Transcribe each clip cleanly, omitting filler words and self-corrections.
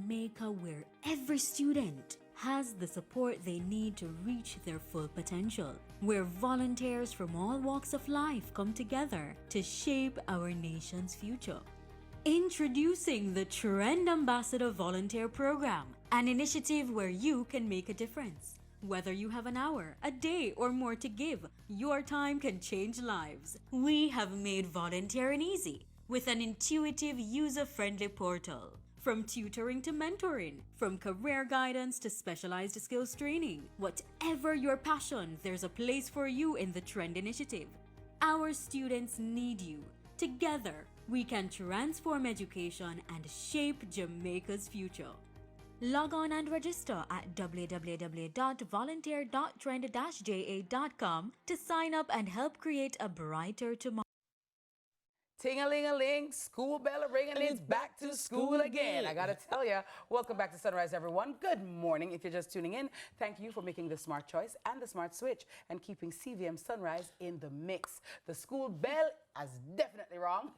Jamaica where every student has the support they need to reach their full potential, where volunteers from all walks of life come together to shape our nation's future. Introducing the Trend Ambassador Volunteer Program, an initiative where you can make a difference. Whether you have an hour, a day, or more to give, your time can change lives. We have made volunteering easy with an intuitive, user-friendly portal. From tutoring to mentoring, from career guidance to specialized skills training, whatever your passion, there's a place for you in the Trend Initiative. Our students need you. Together, we can transform education and shape Jamaica's future. Log on and register at www.volunteer.trend-ja.com to sign up and help create a brighter tomorrow. Ting-a-ling-a-ling, school bell ringing, and it's back to school again. I gotta tell you, welcome back to Sunrise, everyone. Good morning. If you're just tuning in, thank you for making the smart choice and the smart switch and keeping CVM Sunrise in the mix. The school bell is definitely wrong.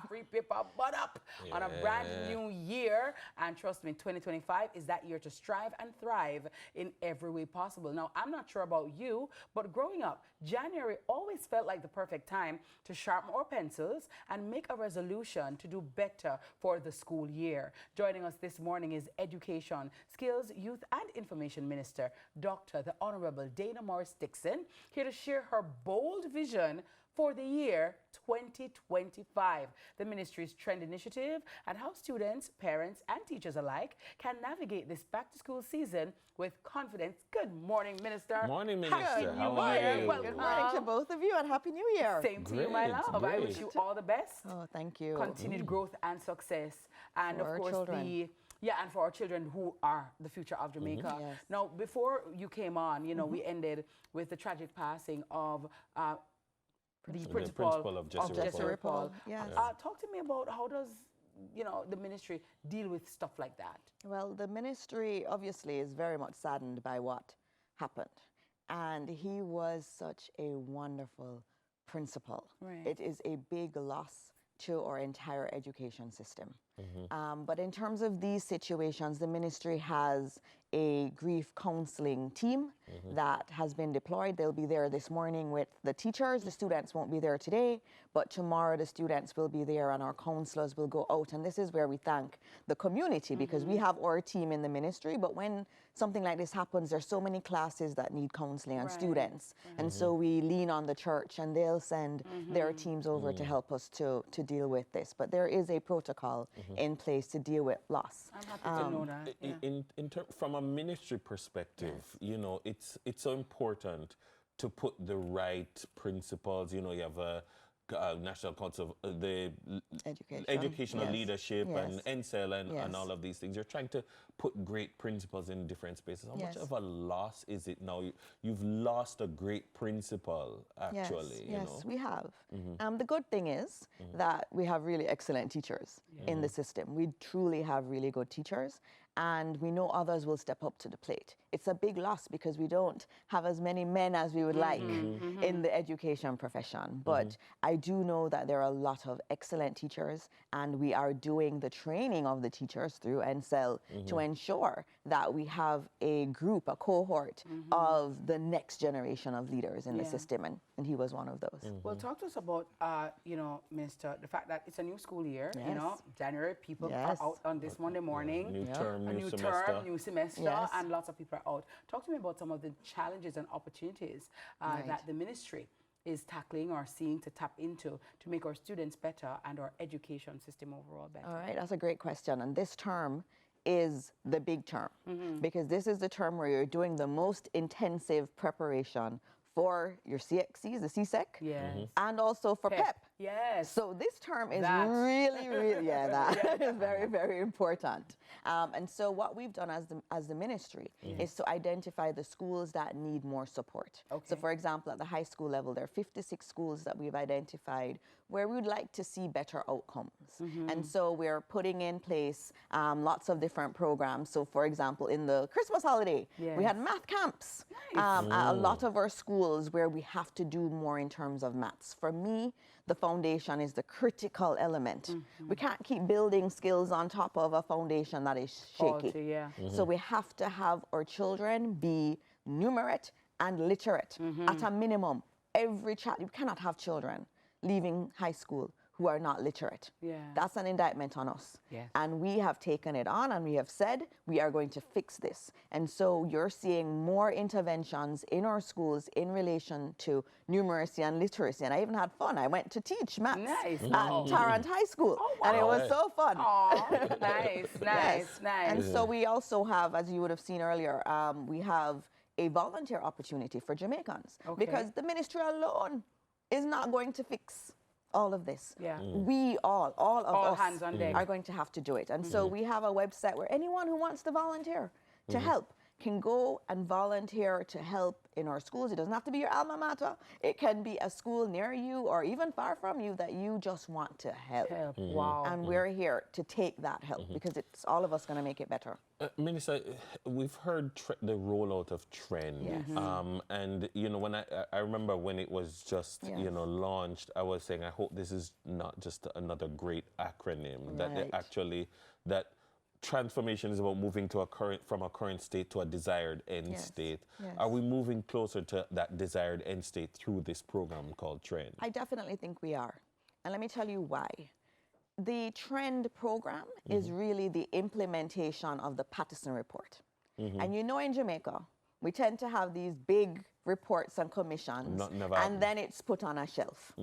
Free paper, butt up on a brand new year. And trust me, 2025 is that year to strive and thrive in every way possible. Now, I'm not sure about you, but growing up, January always felt like the perfect time to sharpen our pencils and make a resolution to do better for the school year. Joining us this morning is Education, Skills, Youth and Information Minister, Dr. the Honorable Dana Morris-Dixon, here to share her bold vision for the year 2025, the ministry's Trend Initiative, and how students, parents, and teachers alike can navigate this back-to-school season with confidence. Good morning, Minister. Morning, Minister. How are you? Good morning to both of you, and Happy New Year. Same to you, my love. I wish you all the best. Oh, thank you. Continued growth and success. And For of course, our children. and for our children who are the future of Jamaica. Yes. Now, before you came on, you know, we ended with the tragic passing of the principal of Jesse Rippall. Yes. Talk to me about how does, you know, the ministry deal with stuff like that? Well, the ministry obviously is very much saddened by what happened. And he was such a wonderful principal. Right. It is a big loss to our entire education system. But in terms of these situations, the ministry has a grief counseling team that has been deployed. They'll be there this morning with the teachers. The students won't be there today, but tomorrow the students will be there and our counselors will go out. And this is where we thank the community because we have our team in the ministry, but when something like this happens, there's so many classes that need counseling and students. And so we lean on the church and they'll send their teams over to help us to deal with this. But there is a protocol in place to deal with loss. I'm happy to know that. Yeah. From a ministry perspective, you know, it's so important to put the right principles. You know, you have a National Council of the Educational Leadership and NCEL and all of these things. You're trying to put great principles in different spaces. How much of a loss is it now? You've lost a great principal, actually. Yes, we have. The good thing is that we have really excellent teachers in the system. We truly have really good teachers. And we know others will step up to the plate. It's a big loss because we don't have as many men as we would like in the education profession. But I do know that there are a lot of excellent teachers, and we are doing the training of the teachers through NCEL to ensure that we have a group, a cohort of the next generation of leaders in the system, and he was one of those. Well, talk to us about, you know, Minister, the fact that it's a new school year, you know, January, people are out on this Monday morning. New term, a new semester. term, new semester, and lots of people are out. Talk to me about some of the challenges and opportunities that the ministry is tackling or seeing to tap into to make our students better and our education system overall better. All right, that's a great question. And this term is the big term because this is the term where you're doing the most intensive preparation for your CXCs, the CSEC, and also for PEP. Yes. So this term is really, that is very, very important. And so what we've done as the ministry is to identify the schools that need more support. So for example, at the high school level, there are 56 schools that we've identified where we would like to see better outcomes. And so we're putting in place lots of different programs. So for example, in the Christmas holiday, we had math camps at a lot of our schools where we have to do more in terms of maths. For me, the foundation is the critical element. We can't keep building skills on top of a foundation that is shaky. Faulty, yeah. So we have to have our children be numerate and literate at a minimum. Every child, you cannot have children leaving high school who are not literate. Yeah. That's an indictment on us. Yes. And we have taken it on and we have said we are going to fix this. And so you're seeing more interventions in our schools in relation to numeracy and literacy. And I even had fun. I went to teach maths at Tarrant High School. Oh, wow. And it was so fun. Oh, nice, nice, nice. And so we also have, as you would have seen earlier, we have a volunteer opportunity for Jamaicans. Okay. Because the ministry alone is not going to fix all of this. Yeah. We all of us hands on deck. are going to have to do it. And so we have a website where anyone who wants to volunteer to help can go and volunteer to help in our schools. It doesn't have to be your alma mater. It can be a school near you or even far from you that you just want to help. Wow. And we're here to take that help because it's all of us going to make it better. Minister, we've heard the rollout of Trend. Yes. And, you know, when I remember when it was just, you know, launched, I was saying, I hope this is not just another great acronym, that they actually, that transformation is about moving to from a current state to a desired end state. Yes. Are we moving closer to that desired end state through this program called Trend? I definitely think we are. And let me tell you why. The Trend program is really the implementation of the Patterson report. And you know, in Jamaica, we tend to have these big reports and commissions, and then it's put on a shelf.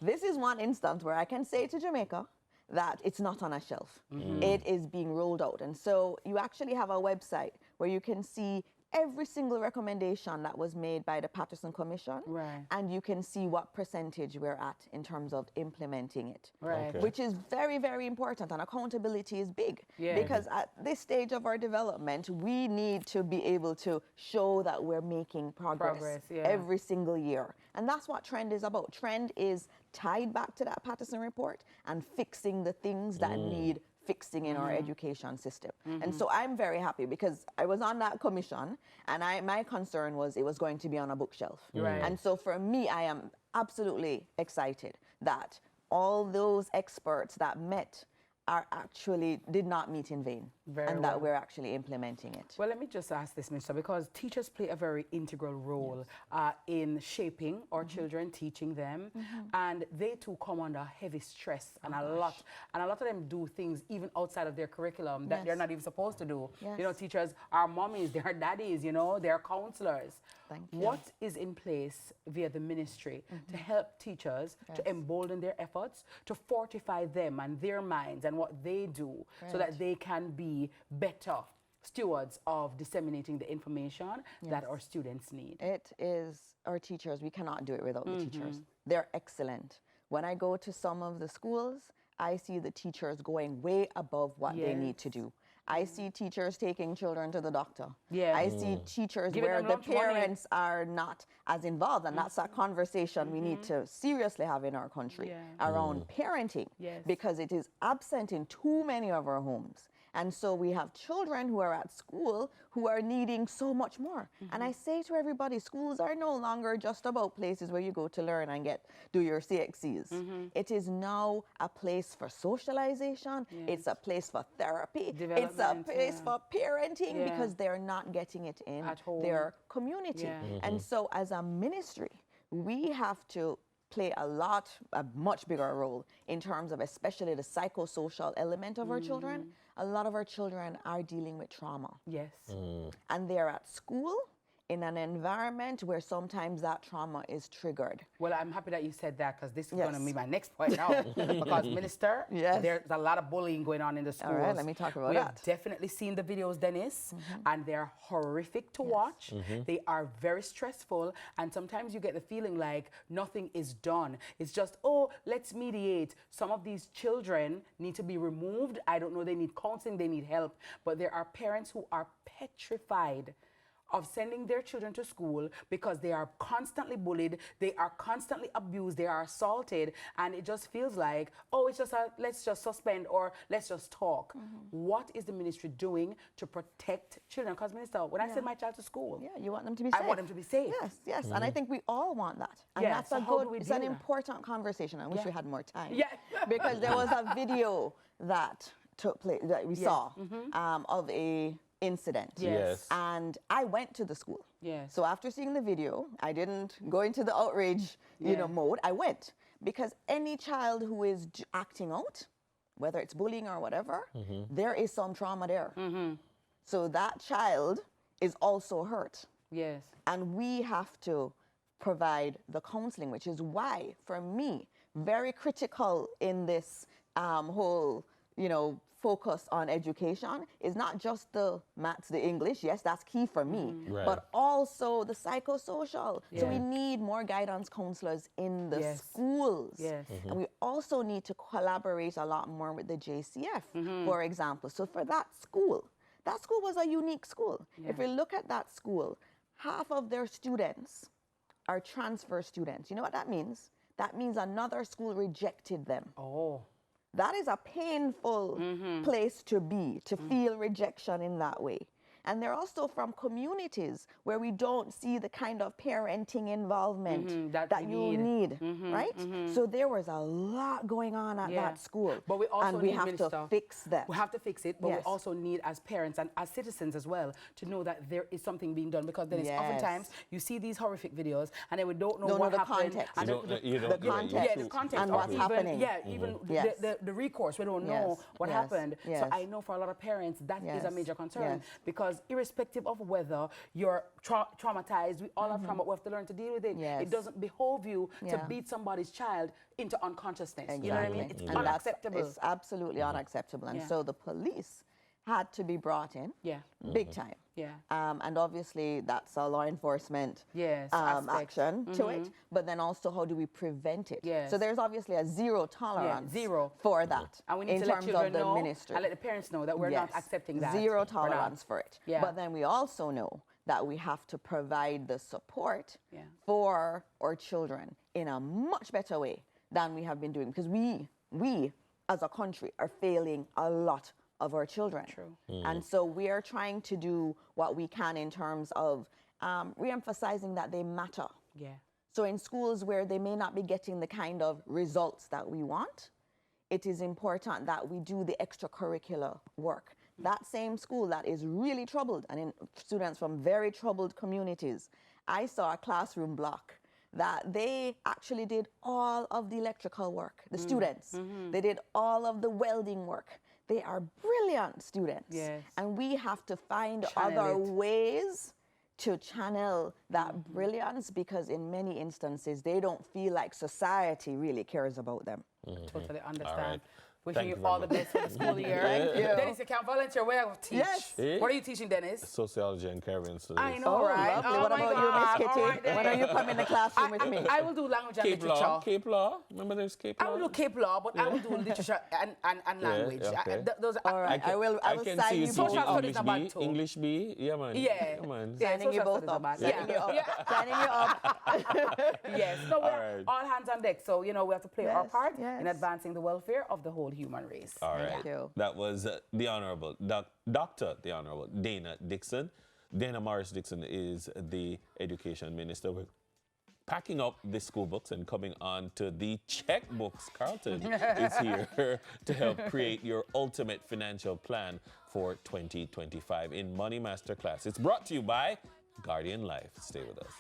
This is one instance where I can say to Jamaica that it's not on a shelf. It is being rolled out. And so you actually have a website where you can see every single recommendation that was made by the Patterson Commission, and you can see what percentage we're at in terms of implementing it, which is very, very important, and accountability is big, because at this stage of our development, we need to be able to show that we're making progress every single year. And that's what Trend is about. Trend is tied back to that Patterson report and fixing the things that need fixing in our education system. And so I'm very happy because I was on that commission and my concern was it was going to be on a bookshelf. And so for me, I am absolutely excited that all those experts that met did not meet in vain, that we're actually implementing it. Well, let me just ask this, Minister, because teachers play a very integral role in shaping our children, teaching them, and they too come under heavy stress, and a lot of them do things even outside of their curriculum that they're not even supposed to do. You know, teachers are mommies, they're daddies, you know, they're counselors. What is in place via the ministry to help teachers to embolden their efforts, to fortify them and their minds and what they do so that they can be better stewards of disseminating the information that our students need? It is our teachers. We cannot do it without the teachers. They're excellent. When I go to some of the schools, I see the teachers going way above what they need to do. I see teachers taking children to the doctor. I see teachers where the parents are not as involved, and that's a conversation we need to seriously have in our country around parenting, because it is absent in too many of our homes. And so we have children who are at school who are needing so much more. And I say to everybody, schools are no longer just about places where you go to learn and do your CXCs. It is now a place for socialization. It's a place for therapy. It's a place for parenting, because they're not getting it in their community. And so as a ministry, we have to play a much bigger role in terms of especially the psychosocial element of our children. A lot of our children are dealing with trauma. And they're at school in an environment where sometimes that trauma is triggered. Well, I'm happy that you said that, because this is going to be my next point now. Because, Minister, there's a lot of bullying going on in the schools. All right, let me talk about that. We have definitely seen the videos, Dennis, and they're horrific to watch. They are very stressful, and sometimes you get the feeling like nothing is done. It's just, oh, let's mediate. Some of these children need to be removed. I don't know, they need counseling, they need help, but there are parents who are petrified of sending their children to school because they are constantly bullied, they are constantly abused, they are assaulted, and it just feels like, oh, it's just let's just suspend or let's just talk. What is the ministry doing to protect children? Because, Minister, when I send my child to school, you want them to be safe. I want them to be safe. Yes, and I think we all want that. And that's it's an important conversation. I wish we had more time. Yeah. Because there was a video that took place, that we saw, of a incident. Yes. And I went to the school. Yes. So after seeing the video, I didn't go into the outrage, mode. I went because any child who is acting out, whether it's bullying or whatever, there is some trauma there. So that child is also hurt. Yes. And we have to provide the counseling, which is why, for me, very critical in this whole, focus on education is not just the maths, the English. Yes, that's key for me, but also the psychosocial. So we need more guidance counselors in the schools. Yes. And we also need to collaborate a lot more with the JCF, for example. So for that school was a unique school. If we look at that school, half of their students are transfer students. You know what that means? That means another school rejected them. Oh. That is a painful place to be, to feel rejection in that way. And they're also from communities where we don't see the kind of parenting involvement that you need, right? So there was a lot going on at that school. But we also and we need, have Minister, to fix that. We have to fix it, but we also need, as parents and as citizens as well, to know that there is something being done, because then it's oftentimes you see these horrific videos and then we don't know what the happened. Context. And the context. The context and what's happening. Even the recourse, we don't know what happened. So I know for a lot of parents that is a major concern, because irrespective of whether you're traumatized, we all have trauma, we have to learn to deal with it. It doesn't behove you to beat somebody's child into unconsciousness. Exactly. You know what I mean? It's and unacceptable. It's absolutely unacceptable. And so the police had to be brought in big time. And obviously that's a law enforcement action to it. But then also, how do we prevent it? So there's obviously a zero tolerance for that. And we need in to let terms children of the know ministry. and let the parents know that we're not accepting that. Zero tolerance for it. Yeah. But then we also know that we have to provide the support for our children in a much better way than we have been doing, because we as a country are failing a lot of our children. True. And so we are trying to do what we can in terms of re-emphasizing that they matter. So in schools where they may not be getting the kind of results that we want, it is important that we do the extracurricular work. That same school that is really troubled, and in students from very troubled communities, I saw a classroom block that they actually did all of the electrical work, the students. They did all of the welding work. They are brilliant students. And we have to find other ways to channel that brilliance, because in many instances, they don't feel like society really cares about them. Totally understand. All right. Wishing you all the best for the school year. Thank you. Dennis, you can volunteer. Where I teach. Yes. What are you teaching, Dennis? Sociology and caring studies. I know, right? Lovely. Oh What my about you, God. Miss Kitty? All right, When are you coming in the classroom with me? I will do language and Cape literature. Law. Cape Law. Remember there's Cape Law? I will do Cape Law, but I will do literature and language. okay. Those are, All right. I will can sign see you you Social both studies teaching are bad too. English B. Yeah, man. Yeah. Come on. Yeah, Signing you social both studies are up. bad. Signing you up. Signing you up. Yes. No, we're right. all hands on deck. So, we have to play our Yes, part yes. in advancing the welfare of the whole human race. All right. Thank you. That was the Honorable Dr. The Honorable Dana Dixon. Dana Morris Dixon is the Education Minister. We're packing up the school books and coming on to the checkbooks. Carlton is here to help create your ultimate financial plan for 2025 in Money Master Class. It's brought to you by Guardian Life. Stay with us.